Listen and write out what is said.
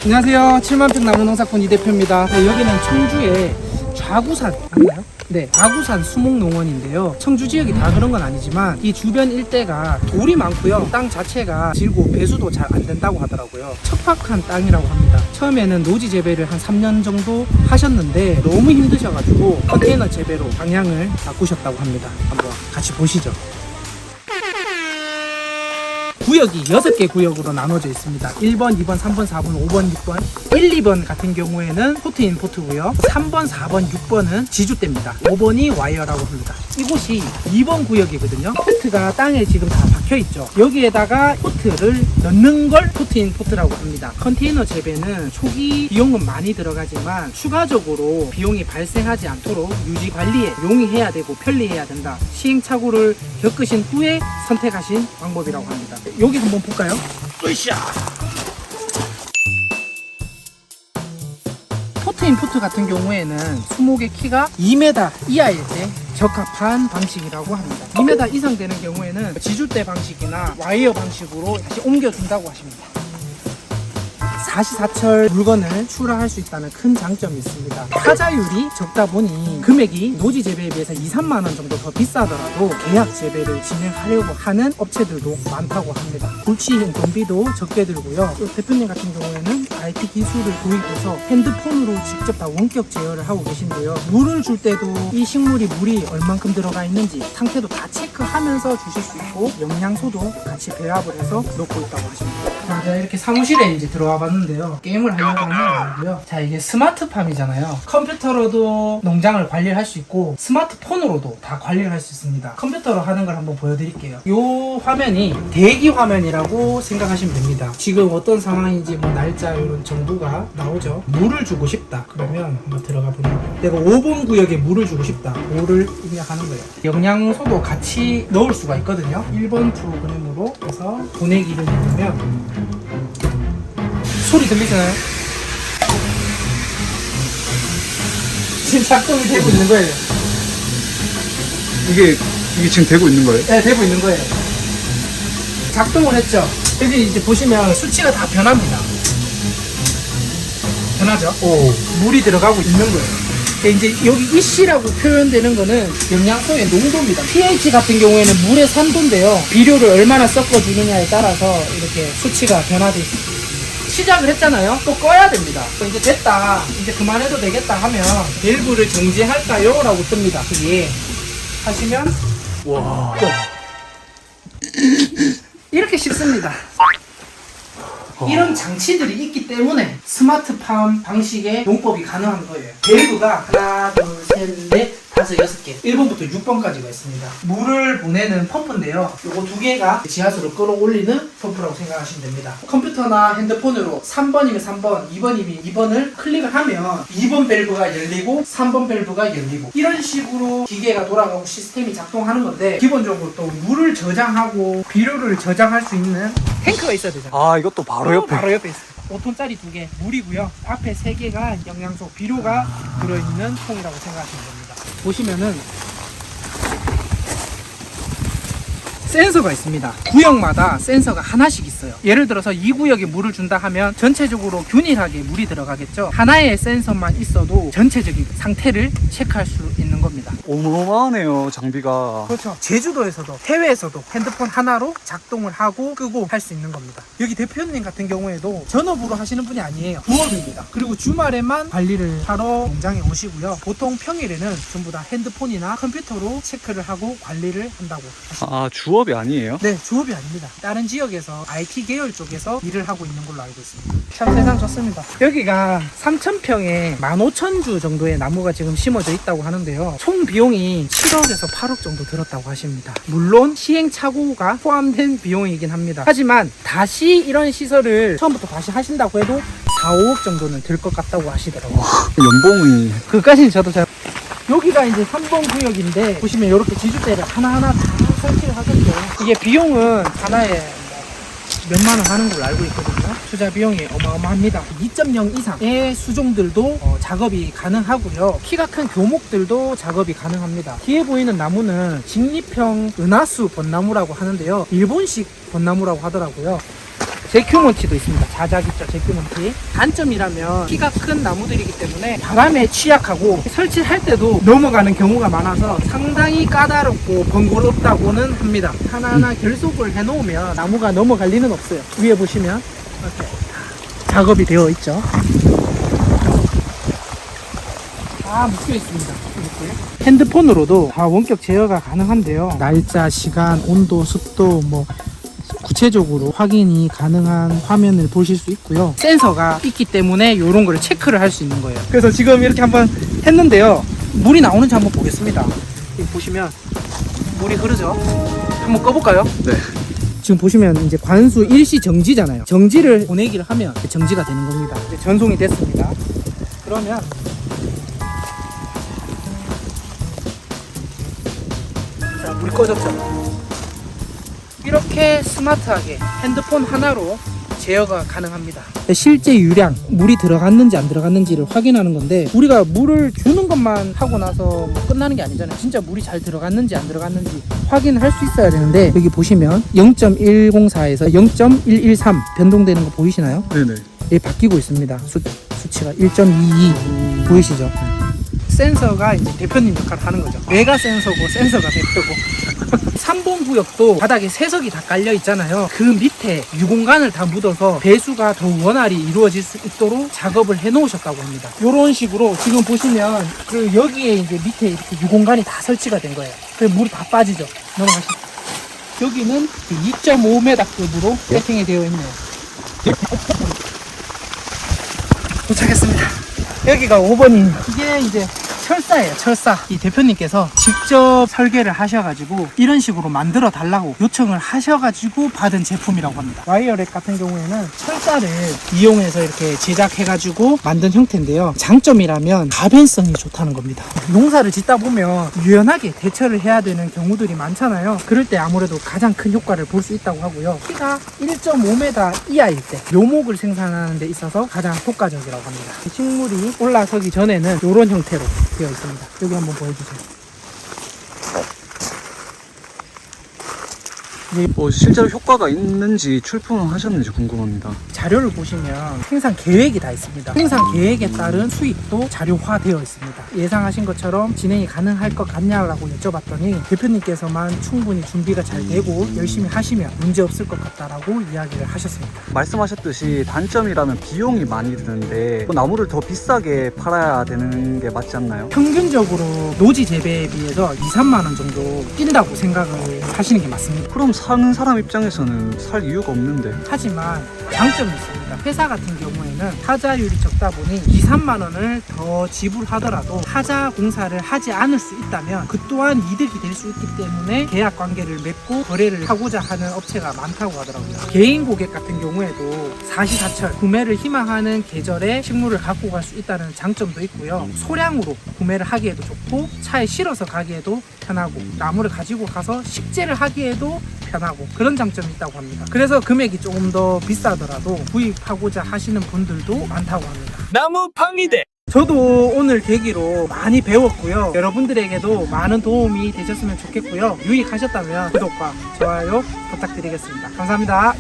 안녕하세요. 7만평 나무농사꾼 이대표입니다. 네, 여기는 청주의 좌구산 맞나요? 네, 좌구산 수목농원인데요. 청주 지역이 다 그런 건 아니지만 이 주변 일대가 돌이 많고요. 땅 자체가 질고 배수도 잘 안 된다고 하더라고요. 척박한 땅이라고 합니다. 처음에는 노지 재배를 한 3년 정도 하셨는데 너무 힘드셔가지고 컨테이너 재배로 방향을 바꾸셨다고 합니다. 한번 같이 보시죠. 구역이 6개 구역으로 나눠져 있습니다. 1번, 2번, 3번, 4번, 5번, 6번 1, 2번 같은 경우에는 포트인 포트고요. 3번, 4번, 6번은 지주대입니다. 5번이 와이어라고 합니다. 이곳이 2번 구역이거든요. 포트가 땅에 지금 다 박혀있죠. 여기에다가 포트를 넣는 걸 포트인 포트라고 합니다. 컨테이너 재배는 초기 비용은 많이 들어가지만 추가적으로 비용이 발생하지 않도록 유지 관리에 용이해야 되고 편리해야 된다. 시행착오를 겪으신 후에 선택하신 방법이라고 합니다. 여기 한번 볼까요? 으쌰! 포트인 포트 같은 경우에는 수목의 키가 2m 이하일 때 적합한 방식이라고 합니다. 2m 이상 되는 경우에는 지주대 방식이나 와이어 방식으로 다시 옮겨준다고 하십니다. 사시사철 물건을 출하할 수 있다는 큰 장점이 있습니다. 타자율이 적다 보니 금액이 노지 재배에 비해서 2, 3만 원 정도 더 비싸더라도 계약 재배를 진행하려고 하는 업체들도 많다고 합니다. 불치인 돈비도 적게 들고요. 또 대표님 같은 경우에는 IT 기술을 도입해서 핸드폰으로 직접 다 원격 제어를 하고 계신데요. 물을 줄 때도 이 식물이 물이 얼만큼 들어가 있는지 상태도 다 체크하면서 주실 수 있고 영양소도 같이 배합을 해서 넣고 있다고 하십니다. 자, 이렇게 사무실에 이제 들어와 봤는데요. 게임을 하려고 하는 건 아니고요. 자, 이게 스마트팜이잖아요. 컴퓨터로도 농장을 관리를 할 수 있고 스마트폰으로도 다 관리를 할 수 있습니다. 컴퓨터로 하는 걸 한번 보여드릴게요. 이 화면이 대기 화면이라고 생각하시면 됩니다. 지금 어떤 상황인지 뭐 날짜 이런 정보가 나오죠. 물을 주고 싶다. 그러면 한번 들어가 보면 내가 5번 구역에 물을 주고 싶다. 물을 입력하는 거예요. 영양소도 같이 넣을 수가 있거든요. 1번 프로그램으로 해서 보내기를 누르면 소리 들리시나요? 지금 작동이 되고 있는 거예요. 이게 지금 되고 있는 거예요? 네, 되고 있는 거예요. 작동을 했죠. 여기 이제 보시면 수치가 다 변합니다. 변하죠? 오. 물이 들어가고 있는 거예요. 이제 여기 이씨라고 표현되는 거는 영양소의 농도입니다. pH 같은 경우에는 물의 산도인데요. 비료를 얼마나 섞어주느냐에 따라서 이렇게 수치가 변화되어 있습니다. 시작을 했잖아요. 또 꺼야 됩니다. 이제 됐다. 이제 그만해도 되겠다 하면 밸브를 정지할까요? 라고 뜹니다. 여기 하시면 와. 끝. 이렇게 쉽습니다. 이런 장치들이 있기 때문에 스마트팜 방식의 농법이 가능한 거예요. 밸브가 하나, 둘, 셋, 넷, 다섯, 6개 1번부터 6번까지가 있습니다. 물을 보내는 펌프인데요. 요거 두 개가 지하수를 끌어올리는 펌프라고 생각하시면 됩니다. 컴퓨터나 핸드폰으로 3번이면 3번, 2번이면 2번을 클릭을 하면 2번 밸브가 열리고 3번 밸브가 열리고 이런 식으로 기계가 돌아가고 시스템이 작동하는 건데 기본적으로 또 물을 저장하고 비료를 저장할 수 있는 탱크가 있어야 되잖아요. 아, 이것도 바로 옆에. 바로 옆에 있어요. 5톤짜리 2개, 물이고요. 앞에 3개가 영양소, 비료가 들어있는 통이라고 생각하시면 됩니다. 보시면은 센서가 있습니다. 구역마다 센서가 하나씩 있어요. 예를 들어서 이 구역에 물을 준다 하면 전체적으로 균일하게 물이 들어가겠죠. 하나의 센서만 있어도 전체적인 상태를 체크할 수 있는 겁니다. 어마어마하네요, 장비가. 그렇죠. 제주도에서도 해외에서도 핸드폰 하나로 작동을 하고 끄고 할 수 있는 겁니다. 여기 대표님 같은 경우에도 전업으로 하시는 분이 아니에요. 부업입니다. 그리고 주말에만 관리를 하러 농장에 오시고요. 보통 평일에는 전부 다 핸드폰이나 컴퓨터로 체크를 하고 관리를 한다고 하십니다. 아, 주업이 아니에요? 네, 주업이 아닙니다. 다른 지역에서 IT 계열 쪽에서 일을 하고 있는 걸로 알고 있습니다. 참 세상 좋습니다. 여기가 3,000평에 15,000주 정도의 나무가 지금 심어져 있다고 하는데요. 총 비용이 7억에서 8억 정도 들었다고 하십니다. 물론 시행착오가 포함된 비용이긴 합니다. 하지만 다시 이런 시설을 처음부터 다시 하신다고 해도 4, 5억 정도는 들 것 같다고 하시더라고요. 연봉이. 그까지는 저도 잘. 여기가 이제 3번 구역인데 보시면 이렇게 지주대를 하나하나 다 설치를 하겠죠. 이게 비용은 하나에 몇만 원 하는 걸로 알고 있거든요. 투자 비용이 어마어마합니다. 2.0 이상의 수종들도 작업이 가능하고요. 키가 큰 교목들도 작업이 가능합니다. 뒤에 보이는 나무는 직립형 은하수 벚나무라고 하는데요. 일본식 벚나무라고 하더라고요. 제큐몬티도 있습니다. 자작 있죠, 제큐몬티. 단점이라면 키가 큰 나무들이기 때문에 바람에 취약하고 설치할 때도 넘어가는 경우가 많아서 상당히 까다롭고 번거롭다고는 합니다. 하나하나 결속을 해놓으면 나무가 넘어갈 리는 없어요. 위에 보시면 이렇게 작업이 되어 있죠. 다 묶여 있습니다. 이렇게. 핸드폰으로도 다 원격 제어가 가능한데요. 날짜, 시간, 온도, 습도 뭐 구체적으로 확인이 가능한 화면을 보실 수 있고요. 센서가 있기 때문에 이런 거를 체크를 할 수 있는 거예요. 그래서 지금 이렇게 한번 했는데요. 물이 나오는지 한번 보겠습니다. 여기 보시면 물이 흐르죠. 한번 꺼볼까요? 네. 지금 보시면 이제 관수 일시 정지잖아요. 정지를 보내기를 하면 정지가 되는 겁니다. 이제 전송이 됐습니다. 그러면 자, 물이 꺼졌죠. 이렇게 스마트하게 핸드폰 하나로 제어가 가능합니다. 실제 유량, 물이 들어갔는지 안 들어갔는지를 확인하는 건데 우리가 물을 주는 것만 하고 나서 뭐 끝나는 게 아니잖아요. 진짜 물이 잘 들어갔는지 안 들어갔는지 확인을 할 수 있어야 되는데 여기 보시면 0.104에서 0.113 변동되는 거 보이시나요? 네네. 여기 바뀌고 있습니다. 수치가 1.22 보이시죠? 센서가 이제 대표님 역할을 하는 거죠. 내가 센서고 센서가 대표고 3번 구역도 바닥에 세석이 다 깔려 있잖아요. 그 밑에 유공간을 다 묻어서 배수가 더 원활히 이루어질 수 있도록 작업을 해 놓으셨다고 합니다. 이런 식으로 지금 보시면 그 여기에 이제 밑에 이렇게 유공간이 다 설치가 된 거예요. 그래서 물이 다 빠지죠. 넘어가시죠. 여기는 2.5m급으로 세팅이 되어 있네요. 도착했습니다. 여기가 5번입니다. 이게 이제 철사예요, 철사. 이 대표님께서 직접 설계를 하셔가지고 이런 식으로 만들어 달라고 요청을 하셔가지고 받은 제품이라고 합니다. 와이어렉 같은 경우에는 철사를 이용해서 이렇게 제작해가지고 만든 형태인데요. 장점이라면 가변성이 좋다는 겁니다. 농사를 짓다 보면 유연하게 대처를 해야 되는 경우들이 많잖아요. 그럴 때 아무래도 가장 큰 효과를 볼 수 있다고 하고요. 키가 1.5m 이하일 때 묘목을 생산하는 데 있어서 가장 효과적이라고 합니다. 식물이 올라서기 전에는 이런 형태로 되어 있습니다. 여기 한번 보여주세요. 실제로 효과가 있는지 출품하셨는지 궁금합니다. 자료를 보시면 생산 계획이 다 있습니다. 생산 계획에 따른 수익도 자료화되어 있습니다. 예상하신 것처럼 진행이 가능할 것 같냐라고 여쭤봤더니 대표님께서만 충분히 준비가 잘 되고 열심히 하시면 문제 없을 것 같다라고 이야기를 하셨습니다. 말씀하셨듯이 단점이라면 비용이 많이 드는데 나무를 더 비싸게 팔아야 되는 게 맞지 않나요? 평균적으로 노지 재배에 비해서 2, 3만 원 정도 뛴다고 생각을 하시는 게 맞습니다. 그럼 사는 사람 입장에서는 살 이유가 없는데. 하지만 장점이 있습니다. 회사 같은 경우에는 타자율이 적다 보니 2, 3만 원을 더 지불하더라도 타자 공사를 하지 않을 수 있다면 그 또한 이득이 될 수 있기 때문에 계약 관계를 맺고 거래를 하고자 하는 업체가 많다고 하더라고요. 개인 고객 같은 경우에도 사시사철 구매를 희망하는 계절에 식물을 갖고 갈 수 있다는 장점도 있고요. 소량으로 구매를 하기에도 좋고 차에 실어서 가기에도 편하고 나무를 가지고 가서 식재를 하기에도 편하고 그런 장점이 있다고 합니다. 그래서 금액이 조금 더 비싸더라도 구입하고자 하시는 분들도 많다고 합니다. 나무 팡이대. 저도 오늘 계기로 많이 배웠고요. 여러분들에게도 많은 도움이 되셨으면 좋겠고요. 유익하셨다면 구독과 좋아요 부탁드리겠습니다. 감사합니다.